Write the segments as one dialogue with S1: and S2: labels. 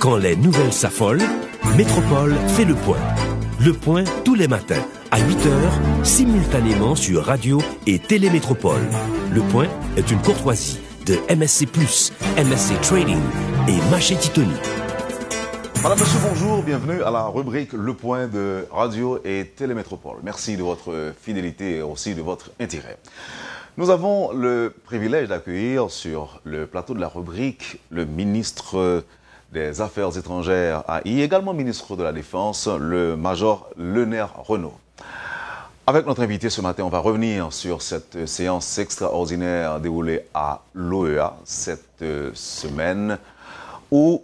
S1: Quand les nouvelles s'affolent, Métropole fait le point. Le point tous les matins, à 8h, simultanément sur Radio et Télémétropole. Le point est une courtoisie de MSC+, MSC Trading et Maché Titoni.
S2: Madame, monsieur, bonjour, bienvenue à la rubrique Le Point de Radio et Télémétropole. Merci de votre fidélité et aussi de votre intérêt. Nous avons le privilège d'accueillir sur le plateau de la rubrique le ministre des Affaires étrangères AI, également ministre de la Défense, le major Lenert Renault. Avec notre invité ce matin, on va revenir sur cette séance extraordinaire déroulée à l'OEA cette semaine où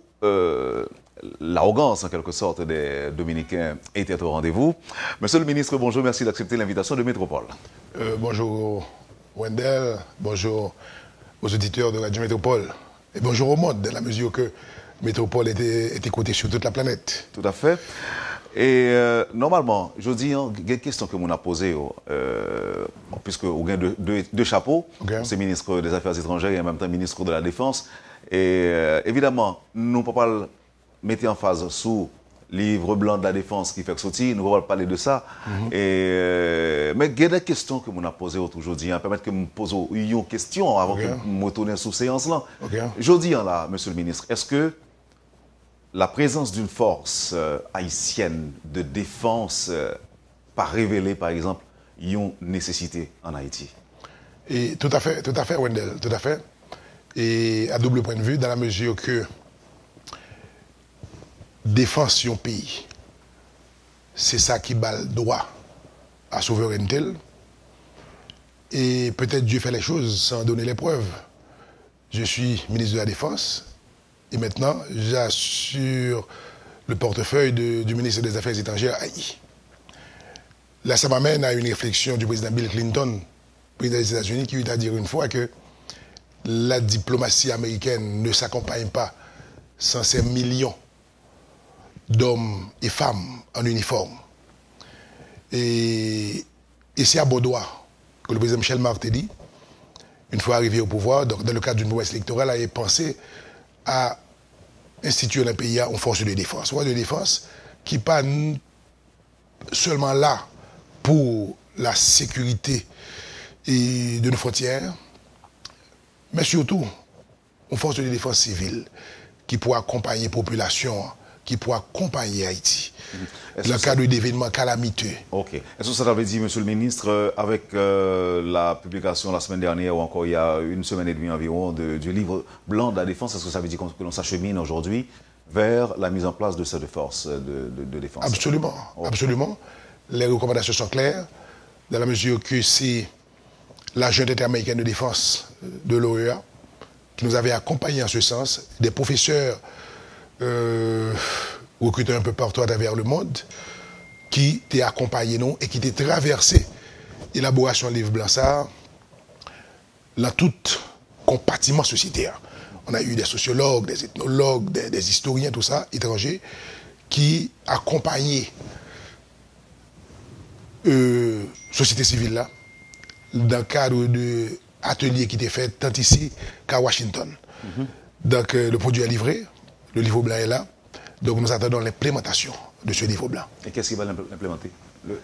S2: l'arrogance, en quelque sorte, des Dominicains était au rendez-vous. Monsieur le ministre, bonjour, merci d'accepter l'invitation de Métropole.
S3: Bonjour Wendell, bonjour aux auditeurs de Radio Métropole et bonjour au monde, dans la mesure que Métropole est écoutée sur toute la planète.
S2: Tout à fait. Et normalement, je dis, il y a une question que l'on a posée, puisque vous avez deux chapeaux,
S3: Okay.
S2: c'est ministre des Affaires étrangères et en même temps ministre de la Défense. Et évidemment, nous ne pouvons pas mettre en phase sous livre blanc de la Défense qui fait que sortir, nous ne pouvons pas parler de ça. Mais il y a des questions que l'on a posées aujourd'hui, permettre que je me pose une question avant que je me retourne sous séance-là. Je dis là, monsieur le ministre, est-ce que la présence d'une force haïtienne de défense pas révélée, par exemple, une nécessité en Haïti?
S3: Et tout à fait, Wendell, tout à fait. Et à double point de vue, dans la mesure que défense d'un pays, c'est ça qui bat le droit à souveraineté. Et peut-être Dieu fait les choses sans donner les preuves. Je suis ministre de la Défense et maintenant j'assure le portefeuille du ministre des Affaires étrangères AI. Là, ça m'amène à une réflexion du président Bill Clinton, président des États-Unis, qui lui a dit une fois que la diplomatie américaine ne s'accompagne pas sans ces millions d'hommes et femmes en uniforme. Et c'est à Bordeaux que le président Michel Martelly, une fois arrivé au pouvoir, donc dans le cadre d'une promesse électorale, avait pensé à instituer dans le pays une force de défense. Une force de défense qui n'est pas seulement là pour la sécurité de nos frontières, mais surtout une force de défense civile qui pourra accompagner la population, qui pourra accompagner Haïti dans le cadre d'événements calamiteux.
S2: Ok. Est-ce que ça t'avait dit, monsieur le ministre, avec la publication la semaine dernière ou encore il y a une semaine et demie environ du livre blanc de la Défense, est-ce que ça veut dire que l'on s'achemine aujourd'hui vers la mise en place de cette force de défense?
S3: Absolument, absolument. Les recommandations sont claires, dans la mesure que c'est la junte interaméricaine de défense de l'OEA qui nous avait accompagnés en ce sens, des professeurs recrutés un peu partout à travers le monde, qui t'ont accompagné nous et qui t'ont traversé l'élaboration du livre blanc ça dans tout compartiment sociétaire. On a eu des sociologues, des ethnologues, des historiens, tout ça, étrangers, qui accompagnaient société civile là, dans le cadre de ateliers qui étaient faits tant ici qu'à Washington. Donc le produit est livré, le livre blanc est là, donc nous attendons l'implémentation de ce livre blanc.
S2: Et qu'est-ce qui va l'implémenter?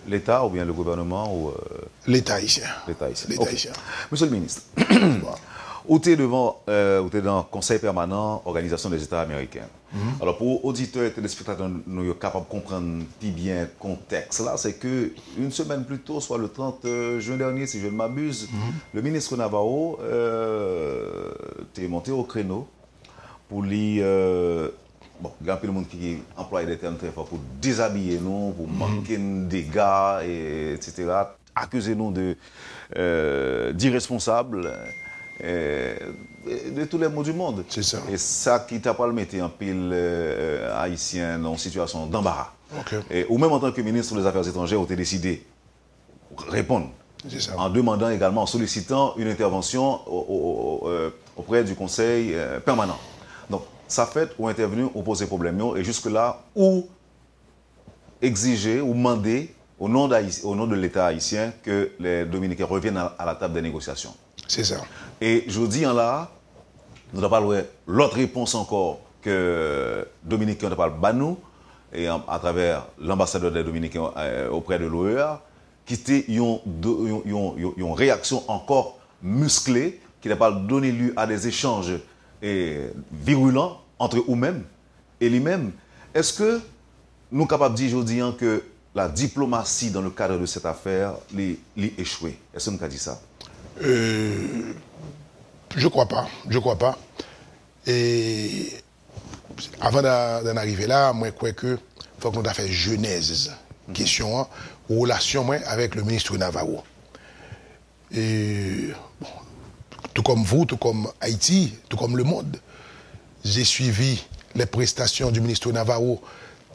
S2: L'État ou bien le gouvernement ou
S3: L'État haïtien.
S2: L'État haïtien.
S3: L'État haïtien.
S2: Monsieur le ministre, où tu es dans le Conseil permanent Organisation des États américains. Alors pour auditeurs et téléspectateurs, nous sommes capables de comprendre bien le contexte là, c'est que une semaine plus tôt, soit le 30 juin dernier, si je ne m'abuse, le ministre Navarro est monté au créneau pour lui. Bon, il y a un peu de monde qui emploie des termes très forts pour déshabiller nous, pour manquer de dégâts, etc. Accuser nous d'irresponsables. De tous les mots du monde.
S3: C'est ça.
S2: Et ça qui t'a pas le mettre en pile haïtien en situation d'embarras.
S3: Okay.
S2: Ou même en tant que ministre des Affaires étrangères, vous avez décidé de répondre.
S3: C'est ça.
S2: En demandant également, en sollicitant une intervention auprès du Conseil permanent. Donc, ça fait ou intervenu, ou poser problème. Et jusque-là, ou exiger ou demander au nom de l'État haïtien que les Dominicains reviennent à la table des négociations.
S3: C'est ça.
S2: Et je dis en là, nous n'avons pas l'autre réponse encore que Dominicains ne parlent pas nous, et à travers l'ambassadeur des Dominicains auprès de l'OEA, qui était une réaction encore musclée, qui n'a pas donné lieu à des échanges virulents entre eux-mêmes et lui-même. Est-ce que nous sommes capables de dire aujourd'hui que la diplomatie dans le cadre de cette affaire l'est échouée? Est-ce que nous avons dit ça?
S3: Je crois pas. Et avant d'en arriver là, moi, je crois que faut qu'on ait fait genèse. Question, relation avec le ministre Navarro. Et bon, tout comme vous, tout comme Haïti, tout comme le monde, j'ai suivi les prestations du ministre Navarro,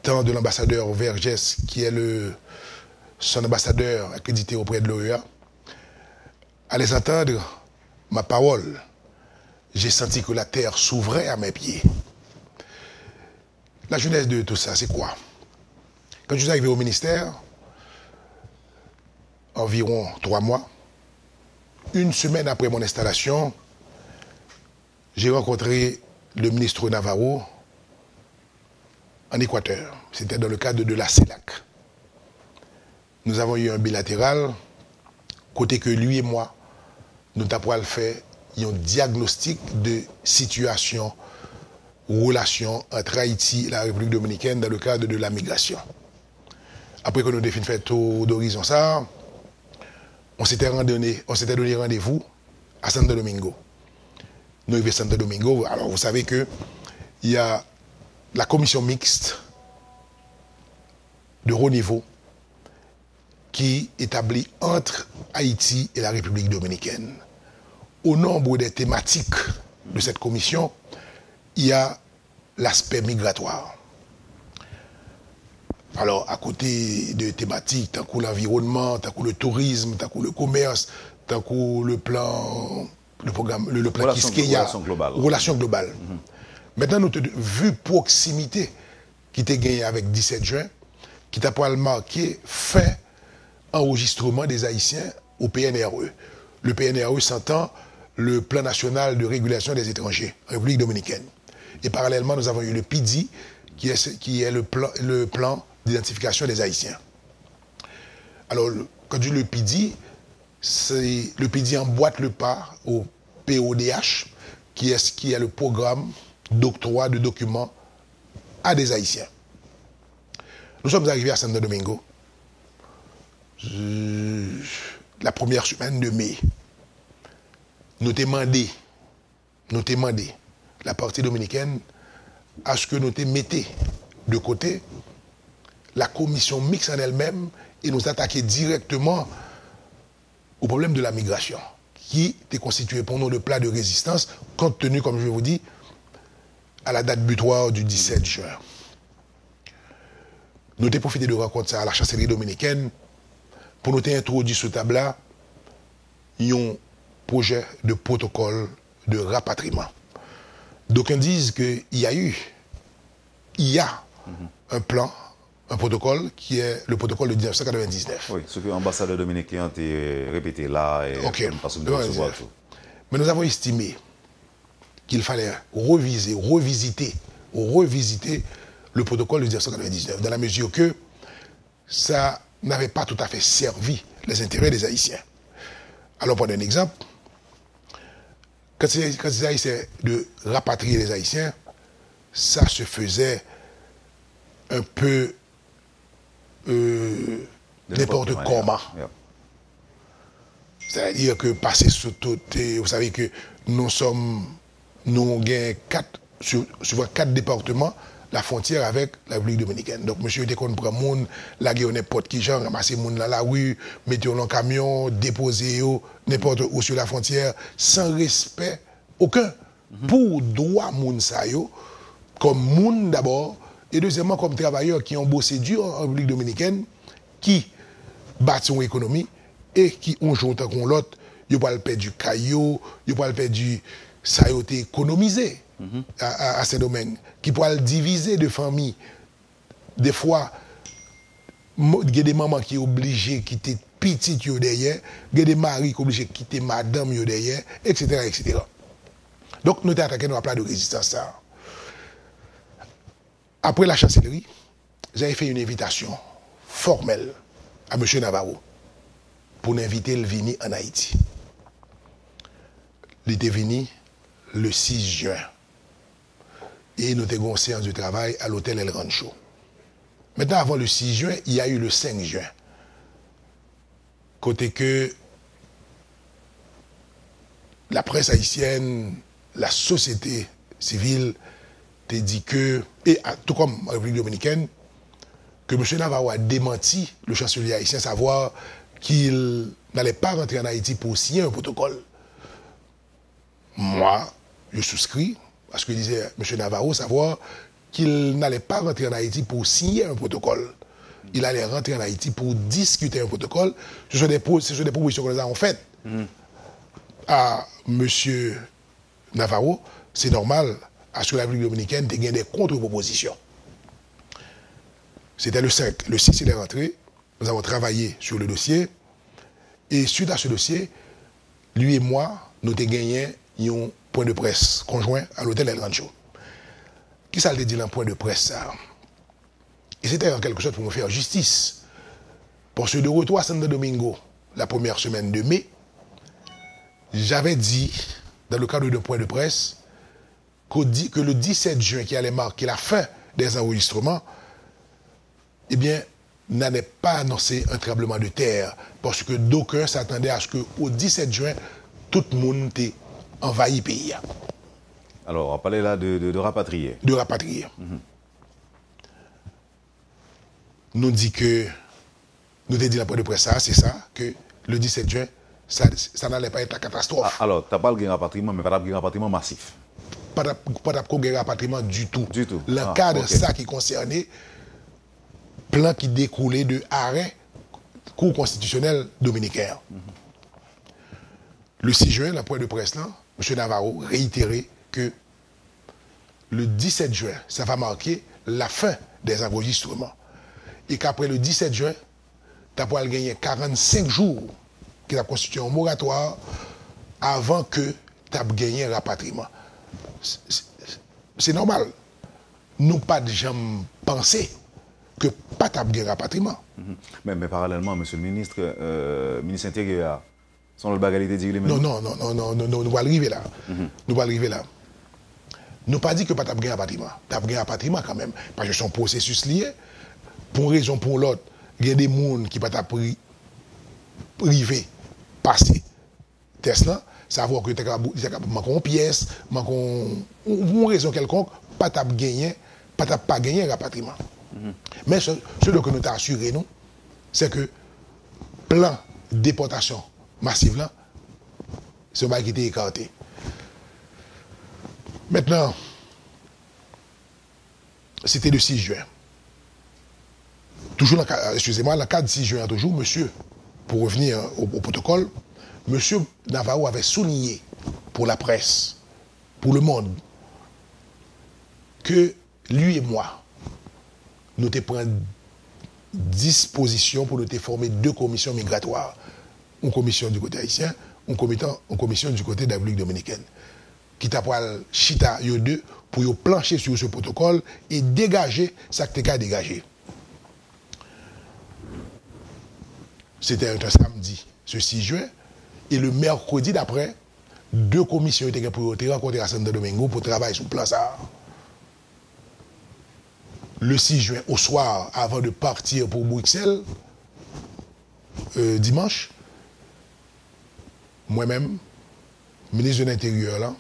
S3: tant de l'ambassadeur Vergès, qui est son ambassadeur accrédité auprès de l'OEA. À les entendre, ma parole, j'ai senti que la terre s'ouvrait à mes pieds. La genèse de tout ça, c'est quoi? Quand je suis arrivé au ministère, environ 3 mois, une semaine après mon installation, j'ai rencontré le ministre Navarro en Équateur. C'était dans le cadre de la CELAC. Nous avons eu un bilatéral, côté que lui et moi, nous avons fait un diagnostic de situation, relation entre Haïti et la République dominicaine dans le cadre de la migration. Après que nous avons fait tour d'horizon ça, on s'était donné rendez-vous à Santo Domingo. Nous arrivons à Santo Domingo. Alors, vous savez qu'il y a la commission mixte de haut niveau qui établit entre Haïti et la République dominicaine. Au nombre des thématiques de cette commission, il y a l'aspect migratoire. Alors, à côté de thématiques, tant que l'environnement, tant que le tourisme, tant que le commerce, tant que le plan Kiskeya, relation globale. Maintenant, nous avons vu proximité qui était gagnée avec 17 juin, qui t'a pas marqué fin enregistrement des Haïtiens au PNRE. Le PNRE s'entend le Plan national de régulation des étrangers, République dominicaine. Et parallèlement, nous avons eu le PIDI, qui est le plan d'identification des Haïtiens. Alors, quand je dis le PIDI, le PIDI emboîte le pas au PODH, qui est le programme d'octroi de documents à des Haïtiens. Nous sommes arrivés à Santo Domingo la première semaine de mai. Nous demandé la partie dominicaine à ce que nous te mettions de côté la commission mixte en elle-même et nous attaquer directement au problème de la migration, qui était constitué pour nous le plat de résistance, compte tenu, comme je vous dis, à la date butoir du 17 juin. Nous avons profité de rencontrer ça à la chancellerie dominicaine pour nous introduire ce tableau un projet de protocole de rapatriement. D'aucuns disent qu'il y a un plan, un protocole qui est le protocole de 1999.
S2: Oui, ce que l'ambassadeur dominicain a répété là et
S3: mais nous avons estimé qu'il fallait revisiter le protocole de 1999 dans la mesure que ça n'avait pas tout à fait servi les intérêts des Haïtiens. Alors, pour un exemple, quand il s'agissait de rapatrier les Haïtiens, ça se faisait un peu n'importe comment. Yeah. C'est-à-dire que passer sous tout, vous savez que nous avons 4 départements, la frontière avec la République dominicaine. Donc, monsieur, dès qu'on prend moun, la guerre n'importe qui genre, ramasser moun dans la rue, mettez dans le camion, déposer n'importe où sur la frontière, sans respect aucun. Pour droit moun sa yo, comme moun d'abord, et deuxièmement comme travailleurs qui ont bossé dur en République dominicaine, qui bâtissent son économie et qui ont joué tant qu'on l'autre, ils peuvent perdre du caillou, ils peuvent perdre du ça a été économisé à ces domaines, qui peuvent diviser de familles. Des fois, il y a des mamans qui sont obligées de quitter petite derrière, il y a des maris qui sont obligés de quitter madame derrière, etc., etc. Donc, nous avons attaqué dans la place de résistance. Ça. Après la chancellerie, j'avais fait une invitation formelle à M. Navarro pour l'inviter à venir en Haïti. Il était venu le 6 juin. Et nous avons une séance de travail à l'hôtel El Rancho. Maintenant, avant le 6 juin, il y a eu le 5 juin. Côté que la presse haïtienne, la société civile, t'a dit que, et tout comme en République dominicaine, que M. Navarro a démenti le chancelier haïtien, savoir qu'il n'allait pas rentrer en Haïti pour signer un protocole. Moi, je souscris à ce que disait M. Navarro, savoir qu'il n'allait pas rentrer en Haïti pour signer un protocole. Il allait rentrer en Haïti pour discuter un protocole. Ce sont des propositions que nous avons faites à M. Navarro. C'est normal à ce que la République dominicaine ait gagné des contre-propositions. C'était le 5. Le 6, il est rentré. Nous avons travaillé sur le dossier. Et suite à ce dossier, lui et moi, nous avons gagné un point de presse conjoint à l'hôtel El Rancho. Qui ça le dit dans le point de presse ça? Et c'était en quelque sorte pour me faire justice. Parce que de retour à Santo Domingo, la première semaine de mai, j'avais dit, dans le cadre d'un point de presse, que le 17 juin, qui allait marquer la fin des enregistrements, eh bien, n'allait pas annoncé un tremblement de terre. Parce que d'aucuns s'attendaient à ce qu'au 17 juin, tout le monde ait envahi le pays.
S2: Alors, on parlait là de rapatrier.
S3: De rapatrier. Nous dit que, nous avons dit dans le point de presse ça, c'est ça, que le 17 juin, ça n'allait pas être la catastrophe.
S2: Ah, alors, tu n'as pas le rapatriement, mais pas le rapatriement massif.
S3: Pas de rapatriement du tout.
S2: Du tout.
S3: Le cadre, ça qui concernait plan qui découlait de arrêt Cour constitutionnel dominicain. Le 6 juin, le point de presse là, M. Navarro réitéré que le 17 juin, ça va marquer la fin des enregistrements. Et qu'après le 17 juin, tu as gagné 45 jours qui a constitué un moratoire avant que tu aies gagné un rapatriement. C'est normal. Nous pas de jamais pensé que pas tu as gagné un rapatriement.
S2: Mais parallèlement, M. le ministre, ministre intérieur, son le bagalité dit
S3: non, nous allons arriver là. Nous allons arriver là. Nous pas dit que pas tu as gagné un rapatriement. Tu as gagné un rapatriement quand même. Parce que son processus lié, pour une raison ou pour l'autre, il y a des gens qui ne peuvent pas privé passer Tesla, savoir que tu as une pièce, pour une raison quelconque, pas gagné un rapatriement. Mais ce que nous avons assuré, nous, c'est que plan de déportation massive là, c'est un bail qui était écarté. Maintenant, c'était le 6 juin. Toujours, excusez-moi, le 4-6 juin, toujours, monsieur, pour revenir au protocole, monsieur Navarro avait souligné pour la presse, pour le monde, que lui et moi, nous te prenons disposition pour nous te former 2 commissions migratoires. Une commission du côté haïtien, une commission du côté de la République dominicaine. Qui t'a pour chita yo 2 pour yo plancher sur ce protocole et dégager ça que t'es dégager. C'était un samedi, ce 6 juin, et le mercredi d'après, 2 commissions étaient pour rencontrer à Santo Domingo pour travailler sur le plan ça. Le 6 juin, au soir, avant de partir pour Bruxelles, dimanche, moi-même, ministre de l'Intérieur, là,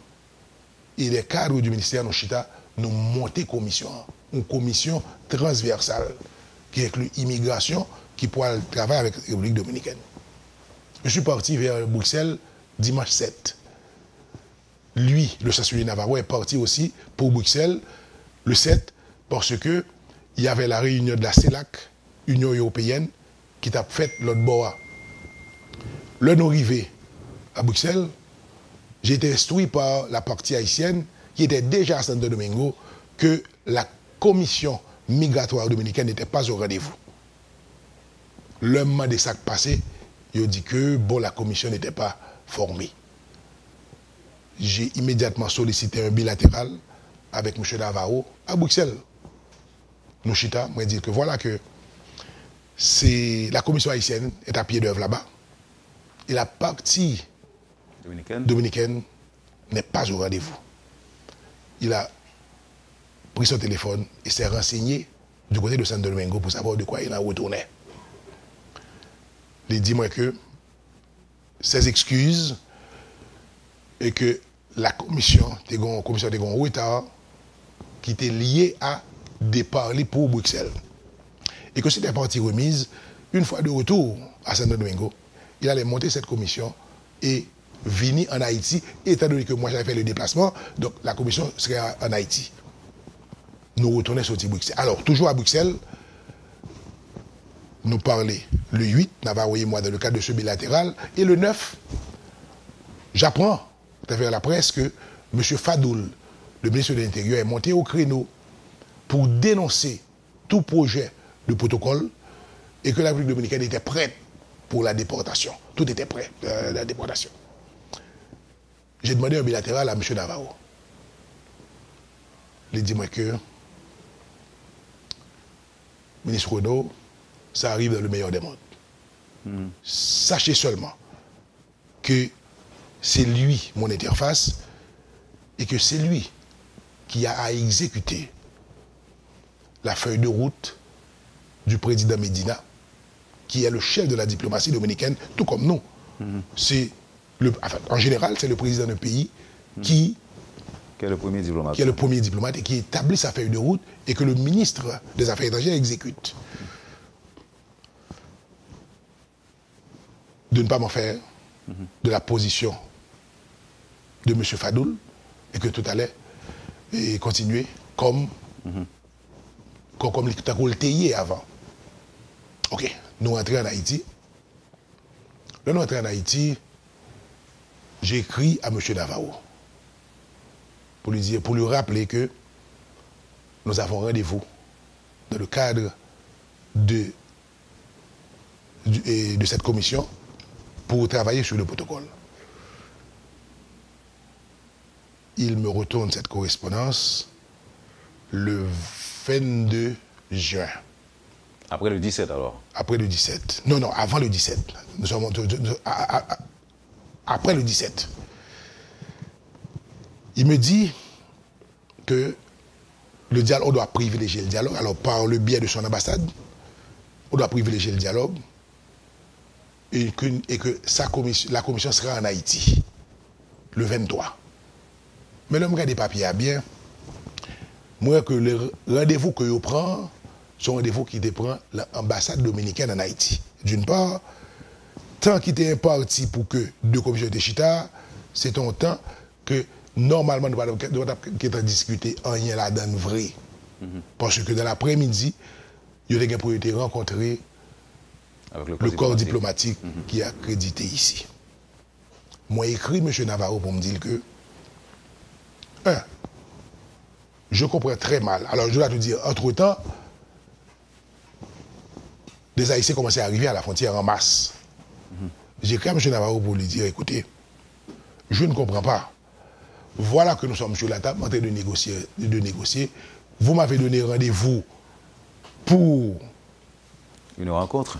S3: et les cadres du ministère de Chita, nous monté une commission transversale qui inclut immigration, qui pourra travailler avec la République dominicaine. Je suis parti vers Bruxelles dimanche 7. Lui, le chancelier Navarro, est parti aussi pour Bruxelles le 7 parce que il y avait la réunion de la CELAC, Union européenne, qui t'a fait l'autre bord. Le nous arrivé à Bruxelles, j'ai été instruit par la partie haïtienne qui était déjà à Santo Domingo que la commission migratoire dominicaine n'était pas au rendez-vous. Le moment des sacs passés, il dit que la commission n'était pas formée. J'ai immédiatement sollicité un bilatéral avec M. Navarro à Bruxelles. nous chita, moi dire que voilà que la commission haïtienne est à pied d'œuvre là-bas. Et la partie dominicaine n'est pas au rendez-vous. Il a pris son téléphone et s'est renseigné du côté de Santo Domingo pour savoir de quoi il en retournait. Il dit moi que ses excuses et que la commission était en retard qui était liée à déparler pour Bruxelles. Et que c'était partie remise, une fois de retour à Santo Domingo, il allait monter cette commission et venir en Haïti, étant donné que moi j'avais fait le déplacement, donc la commission serait en Haïti. Nous retournons sur Bruxelles. Alors, toujours à Bruxelles, nous parler le 8, Navarro et moi, dans le cadre de ce bilatéral, et le 9, j'apprends à travers la presse que M. Fadoul, le ministre de l'Intérieur, est monté au créneau pour dénoncer tout projet de protocole et que la République dominicaine était prête pour la déportation. Tout était prêt, la déportation. J'ai demandé un bilatéral à M. Navarro. Il dit moi que, ministre Renaud, ça arrive dans le meilleur des mondes. Sachez seulement que c'est lui, mon interface, et que c'est lui qui a à exécuter la feuille de route du président Medina, qui est le chef de la diplomatie dominicaine, tout comme nous. En général, c'est le président d'un pays qui
S2: est le premier diplomate.
S3: Qui est le premier diplomate et qui établit sa feuille de route et que le ministre des Affaires étrangères exécute. De ne pas m'en faire de la position de M. Fadoul et que tout allait continuer comme le TIE avant. Ok, nous rentrons en Haïti. Là, nous rentrons en Haïti, j'ai écrit à M. Navarro pour lui rappeler que nous avons rendez-vous dans le cadre de cette commission pour travailler sur le protocole. Il me retourne cette correspondance le 22 juin.
S2: Après le 17 alors?
S3: Après le 17. Non, avant le 17. Nous sommes après le 17. Il me dit que on doit privilégier le dialogue. Alors, par le biais de son ambassade, on doit privilégier le dialogue et que la commission sera en Haïti le 23. Mais l'homme regarde des papiers à bien. Moi, que le rendez-vous que je prends, c'est un rendez-vous qui prend l'ambassade dominicaine en Haïti. D'une part, tant qu'il était imparti pour que deux commissions de chita, c'est un temps que normalement nous devons discuter en rien là-dedans vrai. Parce que dans l'après-midi, il y a pour été rencontrer le corps diplomatique qui est accrédité ici. Moi, écrit M. Navarro pour me dire que je comprends très mal. Alors, je dois te dire, entre-temps, des Haïtiens commençaient à arriver à la frontière en masse. J'ai écrit à M. Navarro pour lui dire, écoutez, je ne comprends pas. Voilà que nous sommes sur la table en train de négocier. Vous m'avez donné rendez-vous pour
S2: une rencontre.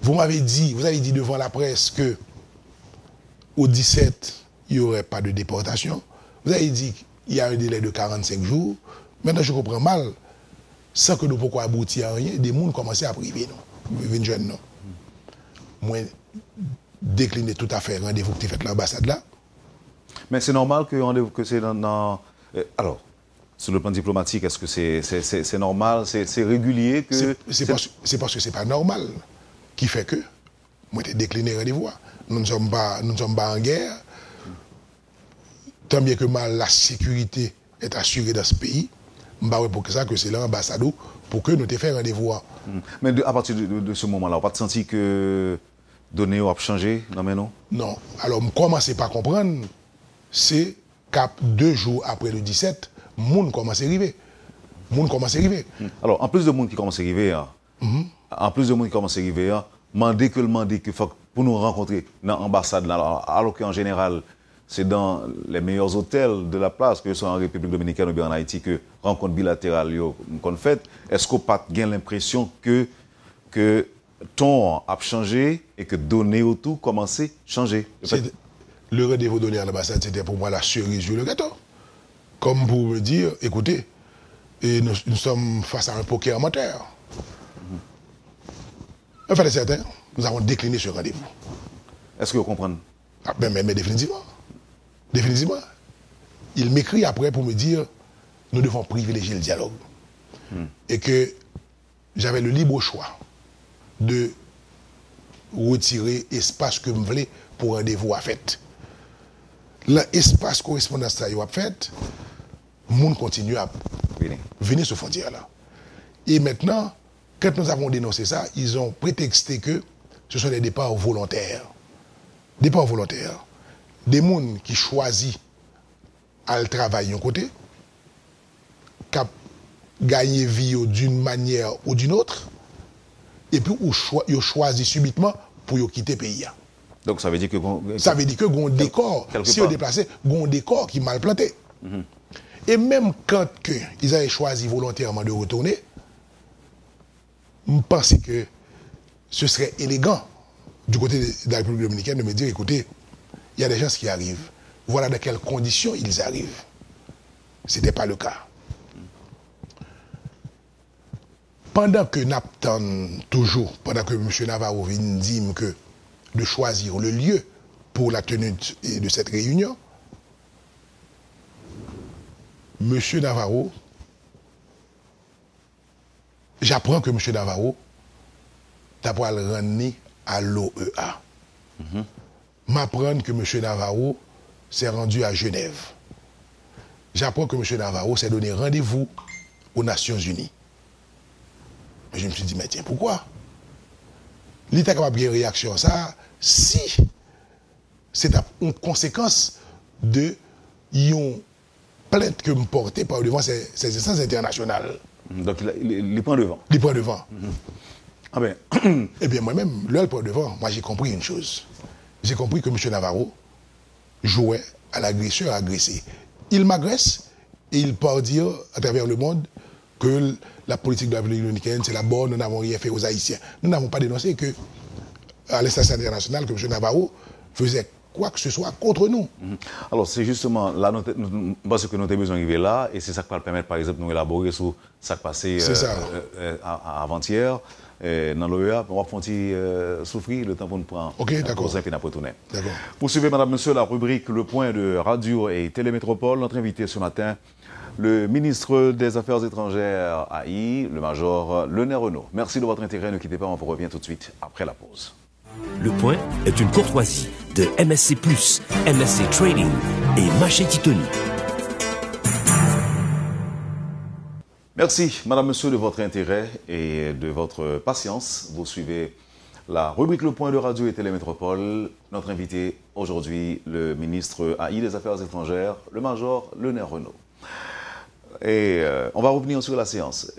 S3: Vous avez dit devant la presse que au 17, il n'y aurait pas de déportation. Vous avez dit qu'il y a un délai de 45 jours. Maintenant, je comprends mal. Sans que nous ne puissions aboutir à rien, des gens commençaient à priver nous. Jeunes, non. Moi, décliner tout à fait rendez-vous que tu fais l'ambassade là.
S2: Mais c'est normal que c'est dans... Alors, sur le plan diplomatique, est-ce que c'est normal, c'est régulier que...
S3: C'est parce que c'est pas normal qui fait que moi, j'ai décliné rendez-vous. Nous ne sommes pas en guerre. Tant bien que mal, la sécurité est assurée dans ce pays. Pour ça que c'est l'ambassadeur pour que nous te fait rendez-vous.
S2: Mais à partir de ce moment-là, on n'a pas senti que données ont changé? Non.
S3: Alors, je commence pas à comprendre. C'est qu'à 2 jours après le 17, le monde commence à arriver.
S2: Alors, en plus de monde qui commence à arriver, demandez que pour nous rencontrer dans l'ambassade, alors qu'en général, c'est dans les meilleurs hôtels de la place, que ce soit en République dominicaine ou bien en Haïti, que rencontre bilatérale qu'on fait. Est-ce qu'on pas gain l'impression que ton a changé et que donner au tout commencé à changer?
S3: Le rendez-vous donné à l'ambassade, c'était pour moi la cerise sur le gâteau. Comme pour me dire, écoutez, et nous sommes face à un poker amateur. En fait, certain, nous avons décliné ce rendez-vous.
S2: Est-ce que vous comprenez?
S3: Mais définitivement. Définitivement. Il m'écrit après pour me dire, nous devons privilégier le dialogue. Et que j'avais le libre choix de retirer l'espace que je voulais pour rendez-vous à fait. L'espace correspondance à fait, le monde continue à venir sur frontière-là. Et maintenant, quand nous avons dénoncé ça, ils ont prétexté que ce sont des départs volontaires. Départs volontaires. Des gens qui choisissent à le travailler d'un côté, qui gagnent vie d'une manière ou d'une autre, et puis ils choisissent subitement pour quitter le pays.
S2: Donc ça veut dire que...
S3: Ça veut dire que un décor, si on déplacé, un décor qui est mal planté. Et même quand ils avaient choisi volontairement de retourner, je pense que ce serait élégant du côté de la République dominicaine de me dire, écoutez, il y a des gens qui arrivent. Voilà dans quelles conditions ils arrivent. Ce n'était pas le cas. Pendant que Napton, toujours, pendant que M. Navarro vient dire que de choisir le lieu pour la tenue de cette réunion, M. Navarro, j'apprends que M. Navarro t'a pas le rendre à l'OEA. M'apprendre que M. Navarro s'est rendu à Genève. J'apprends que M. Navarro s'est donné rendez-vous aux Nations Unies. Mais je me suis dit, mais tiens, pourquoi? L'État capable de une réaction ça, si c'est une conséquence de une plainte que me portait par devant ces instances internationales.
S2: Donc il prend devant.
S3: Il prend devant.
S2: Ah ben.
S3: Eh bien moi-même, le prend devant, moi j'ai compris une chose. J'ai compris que M. Navarro jouait à l'agresseur agressé. Il m'agresse et il part dire à travers le monde que la politique de la République dominicaine, c'est la bonne, nous n'avons rien fait aux Haïtiens. Nous n'avons pas dénoncé que à l'instance internationale que M. Navarro faisait quoi que ce soit contre nous.
S2: Alors c'est justement là, parce que nous avons besoin d'arriver là, et c'est ça qui va permettre par exemple de nous élaborer sur ce qui s'est passé avant-hier dans l'OEA. On va faire souffrir le temps pour nous prendre.
S3: Ok, d'accord.
S2: D'accord. Vous suivez, madame, monsieur, la rubrique Le Point de Radio et Télémétropole. Notre invité ce matin, le ministre des Affaires étrangères AI, le major Leonard Renault. Merci de votre intérêt. Ne quittez pas, on vous revient tout de suite après la pause.
S1: Le Point est une courtoisie de MSC+, MSC Trading et Machete Tony.
S2: Merci, madame, monsieur, de votre intérêt et de votre patience. Vous suivez la rubrique Le Point de Radio et Télémétropole. Notre invité aujourd'hui, le ministre AI des Affaires étrangères, le major Leonard Renault. Et on va revenir sur la séance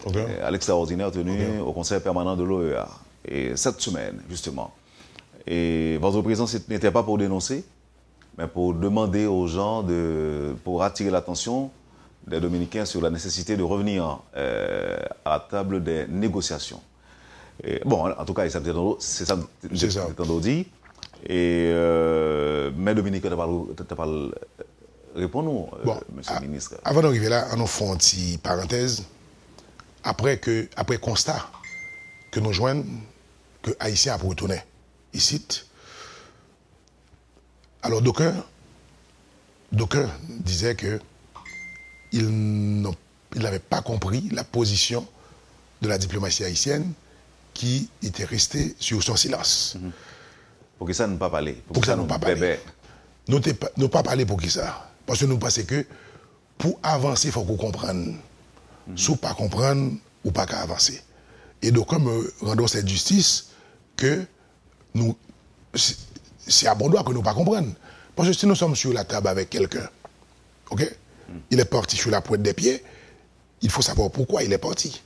S2: à l'extraordinaire tenue au Conseil permanent de l'OEA. Et cette semaine, justement. Et votre présence n'était pas pour dénoncer, mais pour demander aux gens, pour attirer l'attention des Dominicains sur la nécessité de revenir à la table des négociations. Et, bon, en tout cas, c'est ça que dit. Et mais Dominicains, tu n'as pas répondu, monsieur le ministre.
S3: Avant d'arriver là, on fait une petite parenthèse. Après constat que nous joignons, que Haïtiens a retourné ici. Alors d'aucuns disaient que il n'avait pas compris la position de la diplomatie haïtienne qui était restée sur son silence.
S2: Pour que ça ne pas parler.
S3: Pour que ça ne pas parler. Nous ne pas parler pour qui ça. Parce que nous pensons que pour avancer, il faut qu'on comprenne. Si on pas comprendre, ou pas qu'à avancer. Et donc, comme rendons cette justice, que nous, c'est à bon droit que nous ne pas comprendre. Parce que si nous sommes sur la table avec quelqu'un, ok, il est parti sur la pointe des pieds, il faut savoir pourquoi il est parti.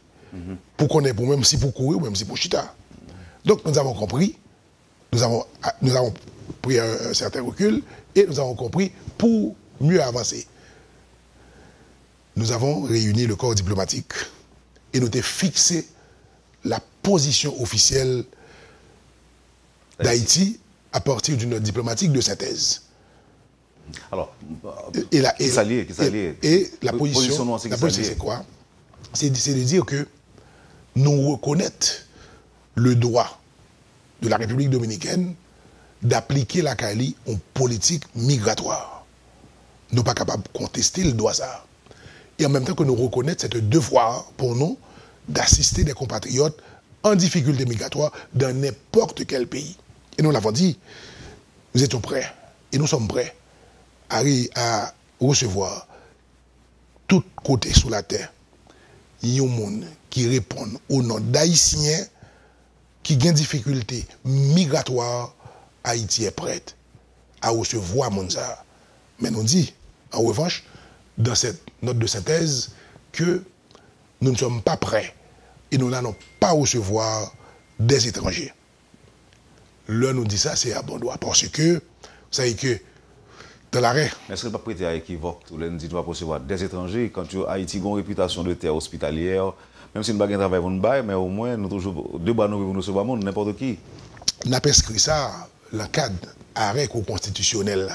S3: Pour qu'on ait, même si pour courir, même si pour chita. Donc nous avons compris Nous avons pris un certain recul et nous avons compris pour mieux avancer. Nous avons réuni le corps diplomatique et nous avons fixé la position officielle d'Haïti à partir d'une note diplomatique de synthèse.
S2: Alors,
S3: Et la position c'est quoi? C'est de dire que nous reconnaissons le droit de la République dominicaine d'appliquer la CALI en politique migratoire. Nous ne sommes pas capables de contester le droit ça. Et en même temps que nous reconnaissons ce devoir pour nous d'assister des compatriotes en difficulté migratoire dans n'importe quel pays. Et nous l'avons dit, nous étions prêts, et nous sommes prêts à recevoir tout côté sur la terre, il y a un monde qui répond au nom d'Haïtiens qui ont des difficultés migratoires. Haïti est prête à recevoir Monza. Mais nous dit, en revanche, dans cette note de synthèse, que nous ne sommes pas prêts et nous n'allons pas recevoir des étrangers. Là, nous dit ça, c'est à bon droit. Parce que, vous savez que, dans l'arrêt.
S2: Est-ce que pas prêté à équivoque? Vous nous dites, nous allons recevoir des étrangers. Quand Haïti a une réputation de terre hospitalière, même si nous n'avons pas de travail pour nous bailler, mais au moins, nous toujours deux bas nous recevoir n'importe qui.
S3: On a prescrit ça, le cadre arrêt constitutionnel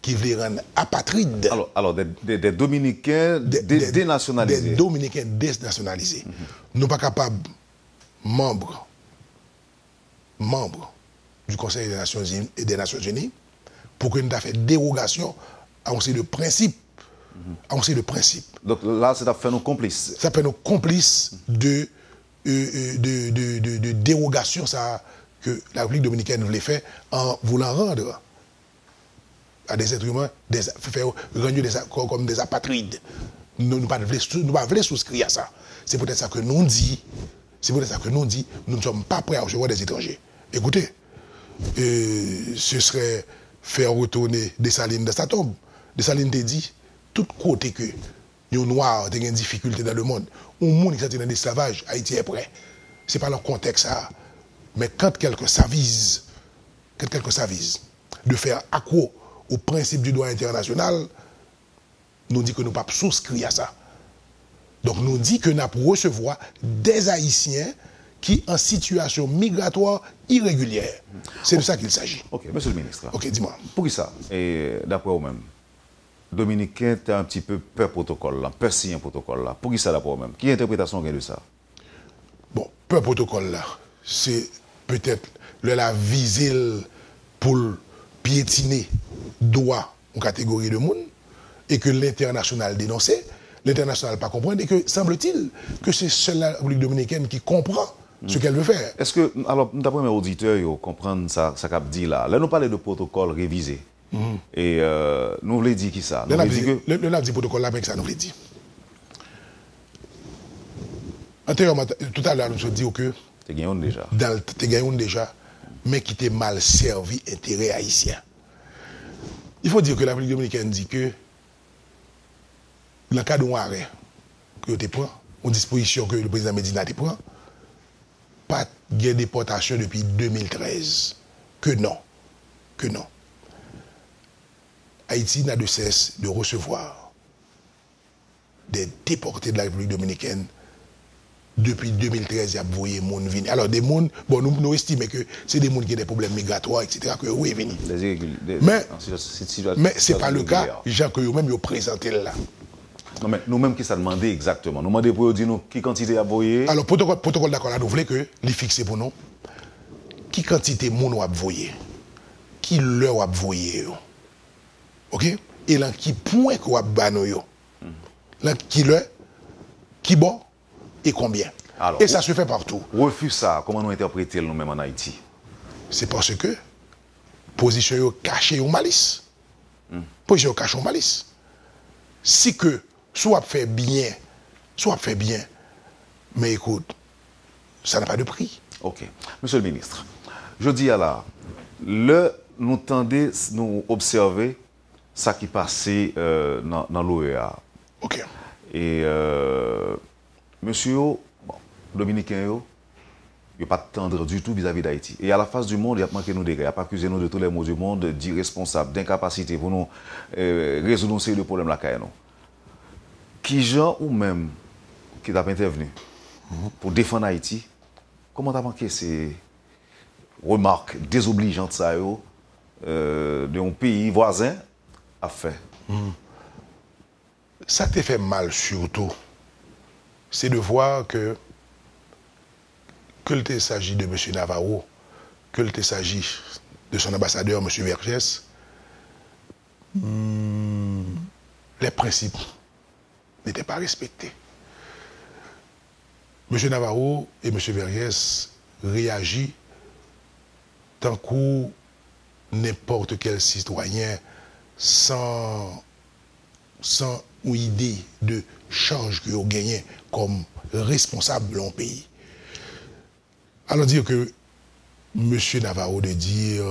S3: qui veut rendre apatride.
S2: Alors des Dominicains dénationalisés.
S3: Des Dominicains dénationalisés. Nous ne sommes pas capables, membres du Conseil des Nations Unies, pour que nous ayons fait dérogation à un de principe.
S2: Donc là, ça fait nos complices.
S3: Ça fait nos complices de dérogation ça, que la République dominicaine voulait faire en voulant rendre à des êtres humains, comme des apatrides. Nous ne voulons souscrire à ça. C'est peut-être ça que nous dit, nous ne sommes pas prêts à recevoir des étrangers. Écoutez, ce serait faire retourner Dessalines dans sa tombe. Dessalines t'a dit, tout côté que les Noirs ont des difficultés dans le monde, au monde qui est dans l'esclavage, Haïti est prêt. Ce n'est pas leur contexte ça. Mais quand quelqu'un s'avise de faire accro au principe du droit international, nous dit que nous ne pouvons pas souscrire à ça. Donc nous dit que nous pouvons recevoir des Haïtiens qui en situation migratoire irrégulière. C'est de ça qu'il s'agit.
S2: Ok, monsieur le ministre.
S3: Ok, dis-moi.
S2: Pour qui ça? Et d'après vous-même, Dominicain, tu as un petit peu peur protocole là, peur signer un protocole là. Pour qui ça d'après vous-même? Quelle interprétation gagne de ça?
S3: Bon, peur protocole là, c'est peut-être la visée pour piétiner droit en catégorie de monde et que l'international dénonçait, l'international pas comprendre et que semble-t-il que c'est seule la République dominicaine qui comprend ce qu'elle veut faire.
S2: Est-ce que, alors, d'après mes auditeurs, ils comprennent ça qu'a dit là. Là, nous parlons de protocole révisé. Et nous voulons dire qui ça?
S3: Le dit protocole là avec ça, nous voulons dire. Antérieurement, tout à l'heure, nous avons dit que
S2: tu gagné déjà.
S3: Tu gagné déjà, mais qui t'est mal servi intérêt haïtien. Il faut dire que la République dominicaine dit que dans le cas d'un arrêt que tu prends, une disposition que le président Medina te prend, pas de déportation depuis 2013. Que non. Haïti n'a de cesse de recevoir des déportés de la République dominicaine. Depuis 2013, il y a envoyé des gens venir. Alors, des gens, bon, nous estimons que c'est des gens qui ont des problèmes migratoires, etc., que oui, venir. Mais ce n'est pas le cas, gens que eux-mêmes ont présenté là.
S2: Non, mais nous-mêmes, qui ça demandé exactement? Nous demandons pour dire nous qui quantité à envoyer.
S3: Alors, protocole d'accord, là, nous voulons que les fixer pour nous. Qui quantité de gens ont envoyé? Qui leur a envoyé? OK? Et là, qui point qu'on a banné? Là, qui leur, qui bon? Et combien? Alors, et ça se fait partout.
S2: Refus ça, comment nous interpréter nous-mêmes en Haïti?
S3: C'est parce que position cachée ou malice. Position cachée ou malice. Si que soit fait bien, mais écoute, ça n'a pas de prix.
S2: Ok. Monsieur le ministre, je dis alors, nous tendez, nous observer ça qui passait dans l'OEA.
S3: Ok.
S2: Et monsieur, bon, Dominicain, il n'est pas tendre du tout vis-à-vis d'Haïti. Et à la face du monde, il a manqué nous des gars. Il n'a pas accusé nous de tous les maux du monde, d'irresponsables, d'incapacité pour nous résoudre ces deux problèmes là. Qui gens ou même qui t'a intervenu pour défendre Haïti, comment t'as manqué ces remarques désobligeantes ça, d'un pays voisin à faire?
S3: Ça te fait mal surtout, c'est de voir que il s'agit de M. Navarro, que il s'agit de son ambassadeur, M. Vergès, les principes n'étaient pas respectés. M. Navarro et M. Vergès réagissent tant que n'importe quel citoyen sans une idée de change que vous gagnez comme responsable de l'on pays. Alors dire que M. Navarro de dire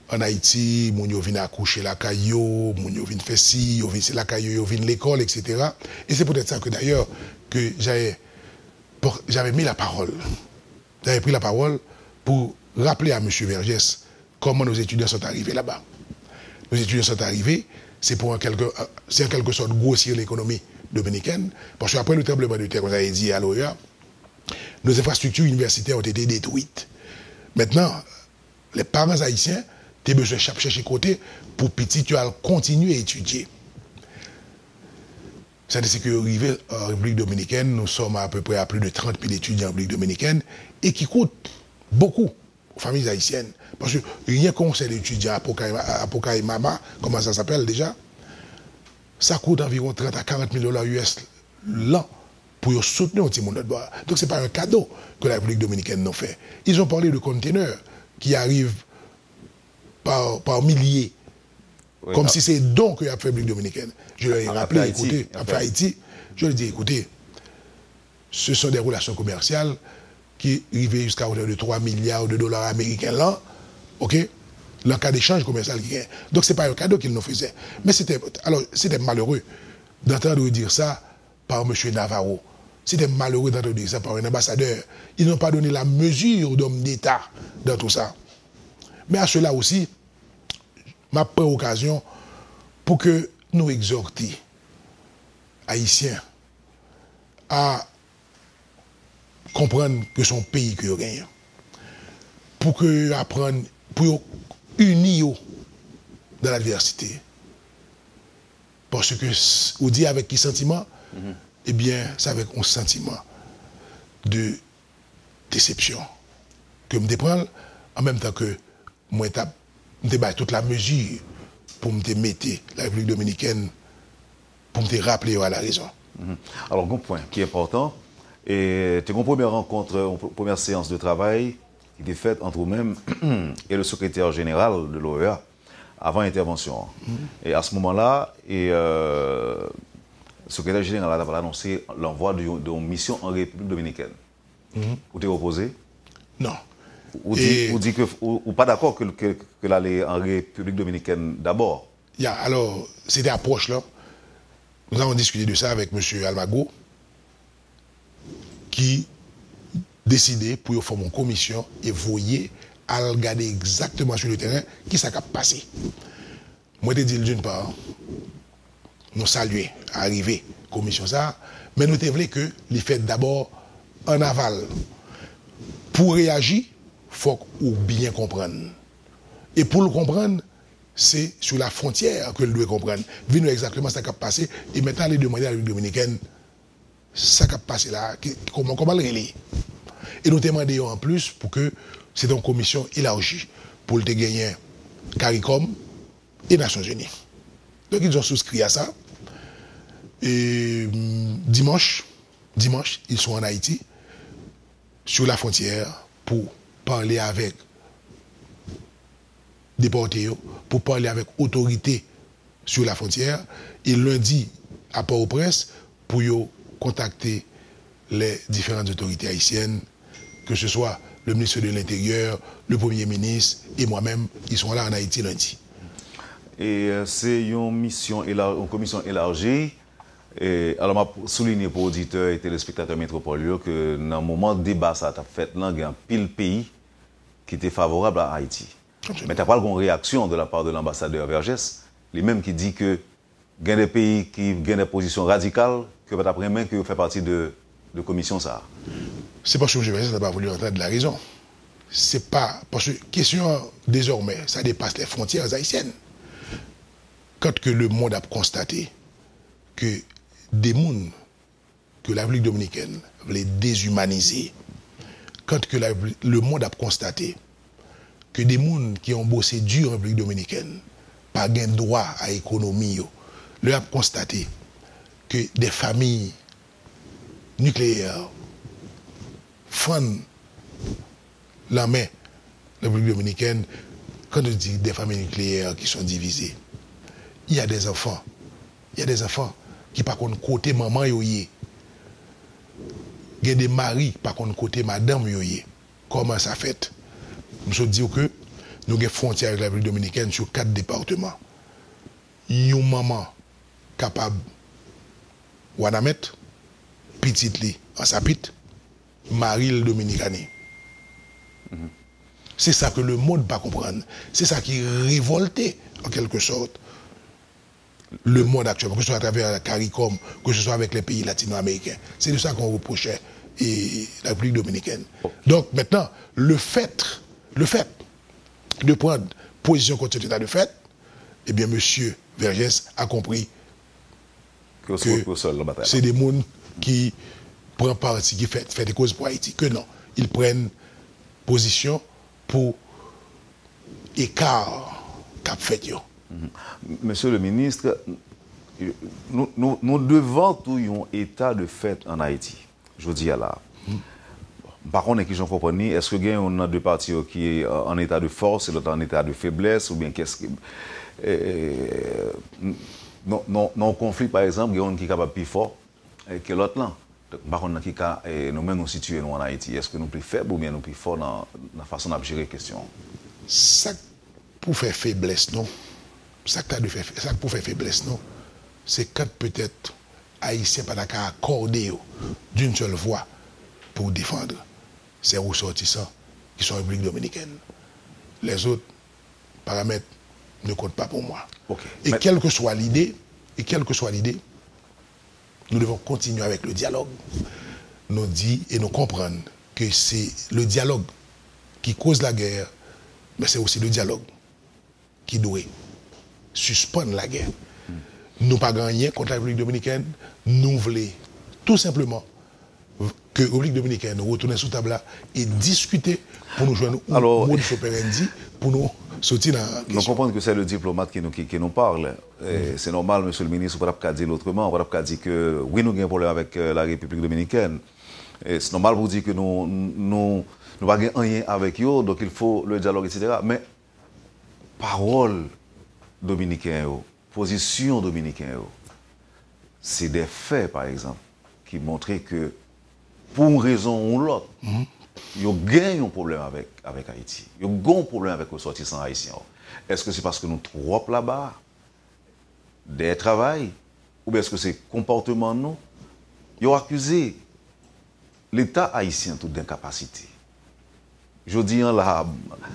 S3: en Haïti, moun yo vin accoucher la caillou, moun yo vin faire ci, yo vin c'est la caillou, yo vin l'école, etc. Et c'est peut-être ça que d'ailleurs que j'avais mis la parole. J'avais pris la parole pour rappeler à M. Vergès comment nos étudiants sont arrivés là-bas. Nos étudiants sont arrivés, c'est en quelque sorte grossir l'économie dominicaine, parce qu'après le tremblement de terre, comme vous avez dit à l'OEA, nos infrastructures universitaires ont été détruites. Maintenant, les parents haïtiens, tu as besoin de chercher côté pour petit, tu as continuer à étudier. C'est-à-dire que arrivé en République dominicaine, nous sommes à peu près à plus de 30 000 étudiants en République dominicaine et qui coûtent beaucoup aux familles haïtiennes. Parce que rien qu'on sait l'étudiant à Pocaï Mama, comment ça s'appelle déjà, ça coûte environ 30 à 40 000 $ US l'an pour soutenir un petit monde de bois. Donc ce n'est pas un cadeau que la République dominicaine nous fait. Ils ont parlé de conteneurs qui arrivent par milliers. Oui, comme si c'est donc qu'il y a la République dominicaine. Je leur ai rappelé, écoutez, après Haïti, je leur ai dit, écoutez, ce sont des relations commerciales qui arrivaient jusqu'à hauteur de 3 milliards de dollars américains l'an, ok? Le cas d'échange commercial qui est. Donc ce n'est pas un cadeau qu'ils nous faisaient. Mais c'était malheureux d'entendre dire ça par M. Navarro. C'était malheureux d'entendre dire ça par un ambassadeur. Ils n'ont pas donné la mesure d'homme d'État dans tout ça. Mais à cela aussi, m'a pris occasion pour que nous exhortions Haïtiens à comprendre que son pays que gagne. Pour que apprendre, pour unir dans l'adversité. Parce que, vous dit avec quel sentiment? Eh bien, c'est avec un sentiment de déception que me prends en même temps que moi, je toute la mesure pour me mettre la République dominicaine, pour me rappeler à la raison.
S2: Alors, un point qui est important, et tu as une première rencontre, une première séance de travail qui était faite entre vous-même et le secrétaire général de l'OEA avant l'intervention. Et à ce moment-là, le secrétaire général a annoncé l'envoi d'une mission en République dominicaine. Vous t'es opposé?
S3: Non.
S2: Ou dit que ou pas d'accord que l'aller en République dominicaine d'abord?
S3: Alors, c'était approche là. Nous avons discuté de ça avec M. Almago, qui décidait pour former une commission et voyer à regarder exactement sur le terrain qui s'est passé. Moi, je dis d'une part, nous saluer, arriver, commission ça, mais nous voulons que les fait d'abord en aval. Pour réagir, il faut bien comprendre. Et pour le comprendre, c'est sur la frontière que le doit comprendre. Venez exactement ce qui a passé et maintenant aller demander à la République dominicaine ce qui a passé là, comment le relayer. Et nous demandons en plus pour que c'est une commission élargie pour le gagner CARICOM et Nations Unies. Donc ils ont souscrit à ça. Et dimanche, ils sont en Haïti, sur la frontière, pour parler avec déportés, pour parler avec autorités sur la frontière. Et lundi, à Port-au-Prince, pour contacter les différentes autorités haïtiennes, que ce soit le ministre de l'Intérieur, le Premier ministre et moi-même, ils sont là en Haïti lundi.
S2: Et c'est une commission élargie Et alors, je souligner pour auditeurs et téléspectateurs métropolitains que dans le moment de débat, ça a fait, il y a un pile pays qui était favorable à Haïti. Mais tu n'as pas une réaction de la part de l'ambassadeur Vergès, lui-même qui dit que il y a des pays qui ont des positions radicales, que après même que fait partie de commission ça.
S3: C'est parce que M. Vergès n'a pas voulu entendre la raison. C'est pas parce que question désormais, ça dépasse les frontières haïtiennes. Quand que le monde a constaté que des mondes que la République dominicaine voulait déshumaniser, quand que le monde a constaté que des mondes qui ont bossé dur en République dominicaine, pas gain droit à l'économie, le a constaté que des familles nucléaires font la main de la République dominicaine. Quand on dit des familles nucléaires qui sont divisées, il y a des enfants qui par contre côté maman yoye. Il y a des maris par contre côté madame yoye. Comment ça fait? Je dis que nous avons frontière avec la République dominicaine sur 4 départements. Une maman capable Wanamet, petite li en sapit, mari le dominicané. C'est ça que le monde ne pas comprendre. C'est ça qui révolté en quelque sorte le monde actuellement, que ce soit à travers la CARICOM, que ce soit avec les pays latino-américains. C'est de ça qu'on reprochait la République dominicaine. Donc maintenant, le fait de prendre position contre cet état de fait, eh bien, M. Vergès a compris que c'est des gens qui prennent parti, qui fait des causes pour Haïti. Que non, ils prennent position pour écart qu'a fait.
S2: Monsieur le ministre, nous devons tout un état de fait en Haïti. Je dis là. Par contre, qui j'en comprends, est-ce que on a deux parties qui sont en état de force et l'autre en état de faiblesse, ou bien qu'est-ce que non conflit par exemple, il y a un qui est capable plus fort que l'autre là. Par contre, qui nous-mêmes nous situons en Haïti, est-ce que nous plus faibles ou bien nous plus forts dans la façon de gérer la question?
S3: Ça pour faire faiblesse non. Ça pour faire faiblesse non. C'est quand peut-être Haïtiens pas d'accord accorder d'une seule voix pour défendre ces ressortissants qui sont en République dominicaine. Les autres paramètres ne comptent pas pour moi.
S2: Okay.
S3: Et quelle que soit l'idée, nous devons continuer avec le dialogue. Nous dire et nous comprendre que c'est le dialogue qui cause la guerre, mais c'est aussi le dialogue qui doit suspendre la guerre. Nous pas gagné contre la République dominicaine, nous voulons tout simplement que la République dominicaine retourne sous table et discuter pour nous joindre un modus operandi pour nous sortir dans la question.
S2: Nous comprenons que c'est le diplomate qui nous parle. C'est normal, monsieur le ministre, on ne peut pas dire autrement. On ne peut pas dire que oui, nous avons un problème avec la République dominicaine. C'est normal pour dire que nous n'avons pas rien avec eux, donc il faut le dialogue, etc. Mais parole dominicaine, position dominicaine, c'est des faits, par exemple, qui montraient que pour une raison ou l'autre, il y a un problème avec Haïti. Il y a un problème avec les ressortissants haïtiens. Est-ce que c'est parce que nous trop là-bas, des travail, ou bien est-ce que c'est comportement nous? Ils ont accusé l'État haïtien tout d'incapacité. Je dis là,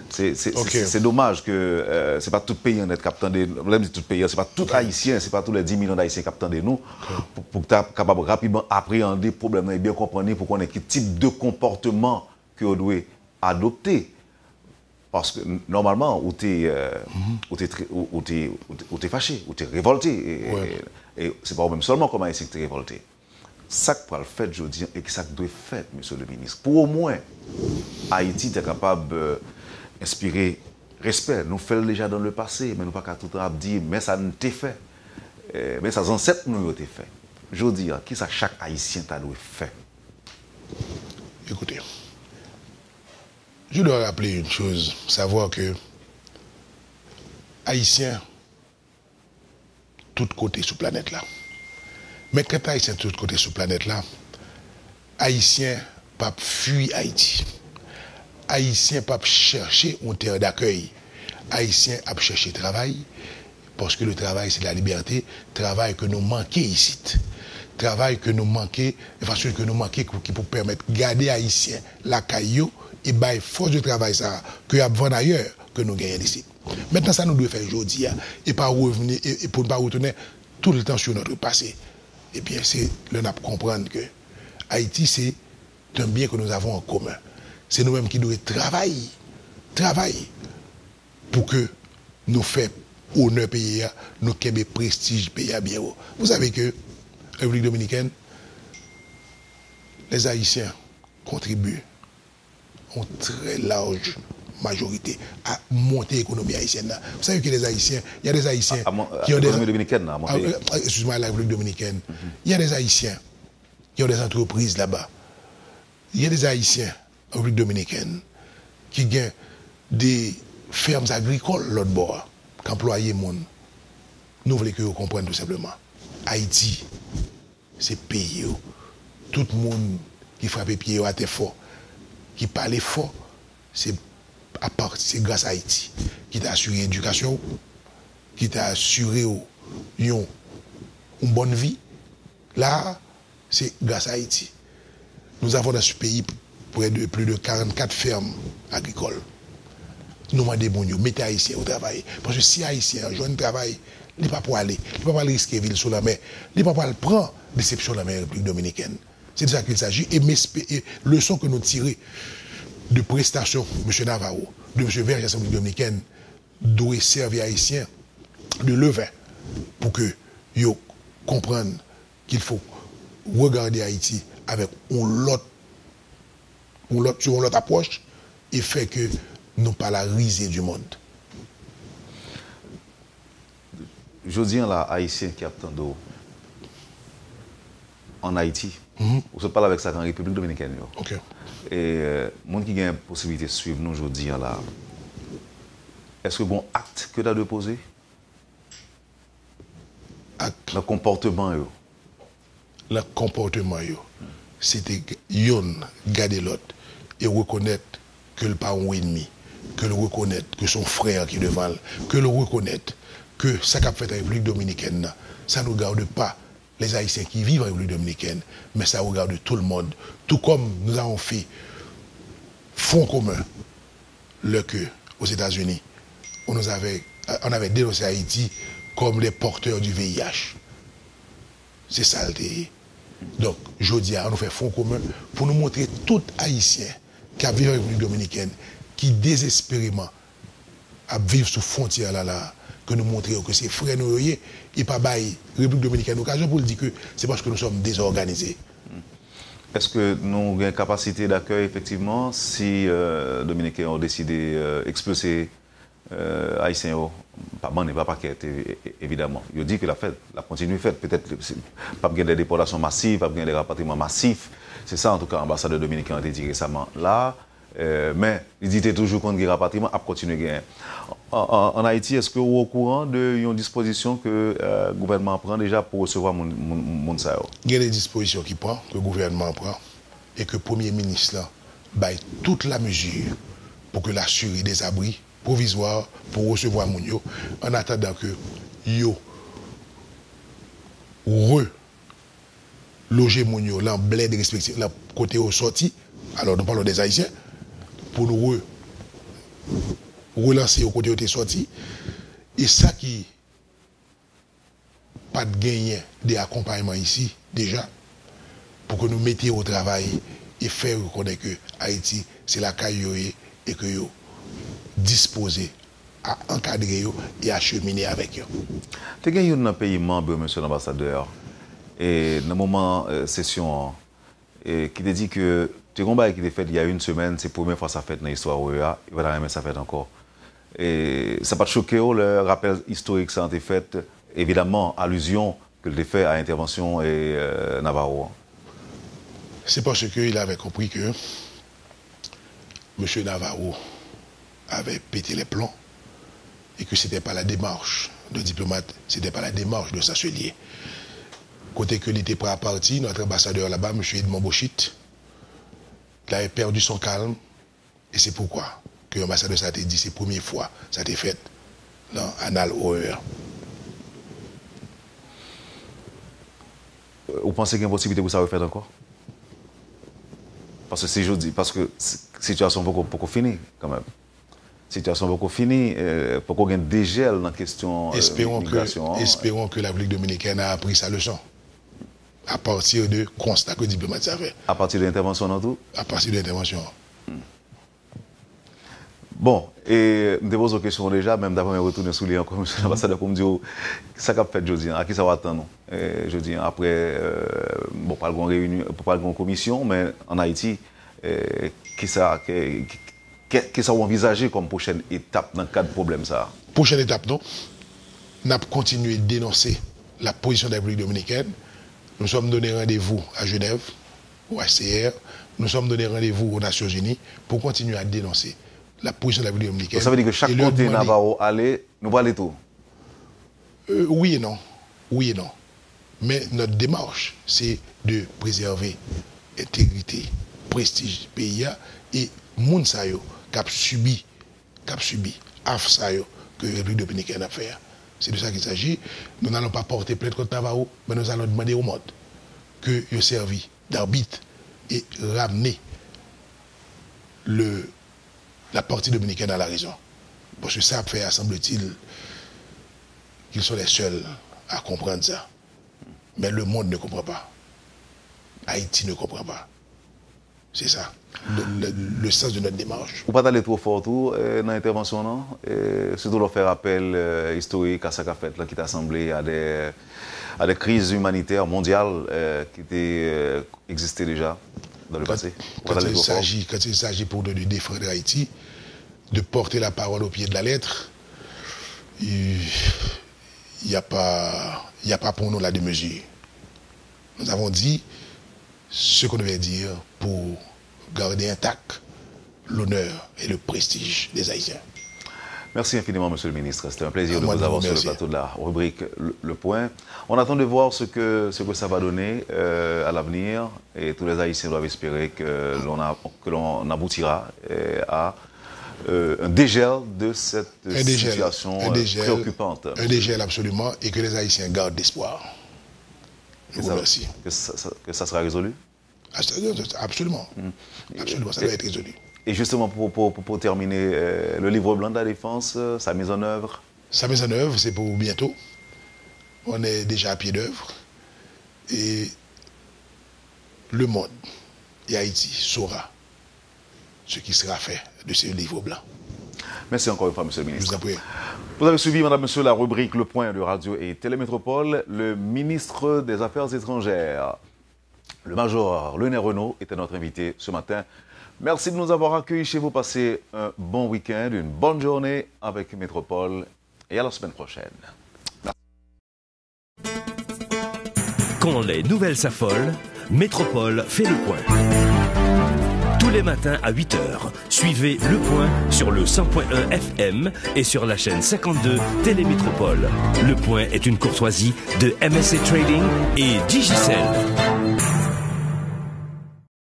S2: c'est dommage que ce n'est pas tout pays en être captant de nous. Tout pays, c'est pas tout haïtien, c'est pas tous les 10 millions d'haïtiens captant de nous. Pour que tu capable rapidement appréhender le problème et bien comprendre pour qu'on ait quel type de comportement que on doit adopter. Parce que normalement, où tu es fâché, où tu es révolté. Et c'est pas même seulement comme haïtien que tu es révolté. Ça que le fait, je dis, et que ça doit faire, monsieur le ministre. Pour au moins, Haïti est capable d'inspirer respect. Nous faisons déjà dans le passé, mais nous pas qu'à tout le temps dire, mais ça ne t'est fait. Mais ça, ancêtres nous ont fait. Je dis, qui ça chaque Haïtien t'a doit faire?
S3: Écoutez, je dois rappeler une chose, savoir que Haïtiens, tout côté sur la planète là. Mais quand Haïtiens de tous côtés sur la planète là, Haïtiens pas fuir Haïti. Haïtiens pas chercher un terrain d'accueil. Haïtiens a chercher travail. parce que le travail, c'est la liberté, travail que nous manquons ici. Travail que nous manquons, façon que nous manquons, qui peut permettre de garder Haïtiens, la caillou, et by force de travail, ça, que y a besoin ailleurs, que nous gagnons ici. Maintenant, ça nous doit faire aujourd'hui, et pas revenir, et pour ne pas retourner tout le temps sur notre passé. Eh bien, c'est le NAP comprendre que Haïti, c'est un bien que nous avons en commun. C'est nous-mêmes qui devons travailler pour que nous fassions honneur pays, nous ayons prestige pays bien haut. Vous savez que la République dominicaine, les Haïtiens contribuent en très large majorité à monter l'économie haïtienne. Vous savez que les Haïtiens, il y a des Haïtiens qui ont des...
S2: L'économie dominicaine, à monter.
S3: Excuse-moi, la République dominicaine. Il y a des Haïtiens qui ont des entreprises là-bas. Il y a des Haïtiens en République dominicaine qui ont des fermes agricoles l'autre bord, qui emploient les gens. Nous voulons que vous compreniez tout simplement. Haïti, c'est pays. Tout le monde qui frappe pied à terre fort, qui parle fort, c'est grâce à Haïti, qui t'a assuré l'éducation, qui t'a assuré une bonne vie. Là, c'est grâce à Haïti. Nous avons dans ce pays plus de 44 fermes agricoles. Nous demandons, mettez Haïtiens au travail. Parce que si Haïtien a un travail, il ne peut pas aller. Il ne peut pas risquer ville sur la mer. Il ne peut pas prendre déception de la République dominicaine. C'est de ça qu'il s'agit. Et leçon que nous tirons de prestations, M. Navarro, de M. Verge de la République dominicaine, doit servir Haïtiens de levain pour que ils comprennent qu'il faut regarder Haïti avec une autre approche et fait que nous pas la risée du monde.
S2: Je dis à la Haïtien qui attend en Haïti, on se parle avec ça en République dominicaine.
S3: Okay.
S2: Et les gens qui ont la possibilité de suivre nous aujourd'hui, est-ce que bon acte que tu as déposé?
S3: Acte.
S2: Le comportement.
S3: Le comportement, c'était garder l'autre et reconnaître que le pas un ennemi, que le reconnaître que son frère qui est devant, que le reconnaître que ça qu'a fait la République dominicaine, ça ne regarde pas les Haïtiens qui vivent en République dominicaine, mais ça regarde tout le monde. Tout comme nous avons fait fonds commun, aux États-Unis, on avait dénoncé Haïti comme les porteurs du VIH. C'est ça le thé. Donc, je dis, on nous fait fonds commun pour nous montrer tout Haïtien qui a vécu en République dominicaine, qui désespérément a vivre sous frontière là, que nous montrions que c'est frère nous et pas bail République dominicaine occasion pour le dire que c'est parce que nous sommes désorganisés.
S2: Est-ce que nous avons une capacité d'accueil effectivement si les Dominicains ont décidé d'expulser Haïtiens? Pas paquet, évidemment. Il dit que la continue faite. Peut-être pas bien des déportations massives, pas bien des rapatriements massifs. C'est ça, en tout cas, l'ambassadeur dominicain a dit récemment. Là, mais il dit toujours qu'on a rapatriement, a continué à gagner. En Haïti, est-ce que vous êtes au courant d'une disposition que le gouvernement prend déjà pour recevoir mon sao?
S3: Il y a des dispositions qui prend, que le gouvernement prend, et que le Premier ministre là, baille toute la mesure pour que l'assurer des abris provisoires pour recevoir Mounio, en attendant que yo reloger Mounio dans le bled respectif, là côté au sorti, alors nous parlons des Haïtiens, pour nous relancer au côté où tu es sorti. Et ça qui pas de gagner des accompagnements ici, déjà, pour que nous mettions au travail et faire reconnaître que Haïti, c'est la caille et que nous disposés à encadrer et à cheminer avec eux.
S2: Tu as gagné un pays membre, monsieur l'ambassadeur, et dans le moment session, qui te dit que tu as un combat qui était fait il y a une semaine, c'est la première fois que ça fait dans l'histoire, il va jamais ça fait encore. Et ça n'a pas choqué, le rappel historique ça a été fait, évidemment, allusion que le fait à l'intervention et Navarro.
S3: C'est parce qu'il avait compris que M. Navarro avait pété les plombs et que ce n'était pas la démarche de diplomate, ce n'était pas la démarche de chancelier. Côté que il était prêt à partir, notre ambassadeur là-bas, M. Edmond Bochit, il avait perdu son calme et c'est pourquoi que l'ambassadeur ça a été dit, c'est la première fois ça a été fait dans Annales OER.
S2: vous pensez qu'il y a une possibilité pour ça refaire encore? Parce que si je dis, parce que situation beaucoup finie quand même. Situation beaucoup finie, pour qu'on ait un dégel dans la question
S3: migration. Espérons que la République dominicaine a appris sa leçon. À partir de constat que le diplomate a fait.
S2: À partir de l'intervention dans tout?
S3: À partir de l'intervention.
S2: Bon, et je me pose une question déjà, même d'après me retourner sous les encore, monsieur l'ambassadeur, pour me dire, ça qu'a fait jeudi, à qui ça va attendre? Jeudi, après, bon, pas une réunion, pas une commission, mais en Haïti, qui ça va envisager comme prochaine étape dans le cadre de problème ça?
S3: Prochaine étape, non? Nous avons continué de dénoncer la position de la République dominicaine. Nous sommes donné rendez-vous à Genève, au HCR. Nous sommes donné rendez-vous aux Nations Unies pour continuer à dénoncer la position de la République dominicaine.
S2: Ça veut dire que chaque côté va aller, nous va aller tout?
S3: Oui et non. Oui et non. Mais notre démarche, c'est de préserver l'intégrité, prestige du pays et moun sa yo k'ap subi afsa yo que la République dominicaine a fait. C'est de ça qu'il s'agit. Nous n'allons pas porter plainte contre Navarro, mais nous allons demander au monde que il servi d'arbitre et ramener la partie dominicaine à la raison. Parce que ça fait, semble-t-il, qu'ils sont les seuls à comprendre ça. Mais le monde ne comprend pas. Haïti ne comprend pas. C'est ça, le sens de notre démarche.
S2: Ou pas aller trop fort dans l'intervention, non? Surtout leur faire appel historique à ça qu'a fait, là, qui t'a assemblé à des crises humanitaires mondiales qui existaient déjà dans le passé.
S3: Quand il s'agit pour de défendre Haïti, de porter la parole au pied de la lettre, il n'y a pas pour nous la démesure. Nous avons dit ce qu'on devait dire pour garder intact l'honneur et le prestige des Haïtiens.
S2: Merci infiniment, Monsieur le Ministre. C'était un plaisir de vous avoir sur le plateau de la rubrique Le Point. On attend de voir ce que ça va donner à l'avenir et tous les Haïtiens doivent espérer que l'on aboutira à un dégel de cette situation préoccupante.
S3: Un dégel absolument et que les Haïtiens gardent d'espoir. Nous vous remercions.
S2: Que ça sera résolu?
S3: Absolument. Absolument, ça doit être résolu.
S2: Et justement, pour terminer, le livre blanc de la défense, sa mise en œuvre?
S3: Sa mise en œuvre, c'est pour bientôt. On est déjà à pied d'œuvre. Et le monde et Haïti saura ce qui sera fait de ce livre blanc.
S2: Merci encore une fois, Monsieur le Ministre.
S3: Je vous en prie.
S2: Vous avez suivi, Madame, Monsieur, la rubrique Le Point de Radio et Télémétropole. Le ministre des Affaires étrangères, le Major Lionel Renault, était notre invité ce matin. Merci de nous avoir accueillis chez vous. Passez un bon week-end, une bonne journée avec Métropole et à la semaine prochaine.
S1: Quand les nouvelles s'affolent, Métropole fait le point. Tous les matins à 8h, suivez Le Point sur le 100.1 FM et sur la chaîne 52 Télémétropole. Le Point est une courtoisie de MSC Trading et Digicel.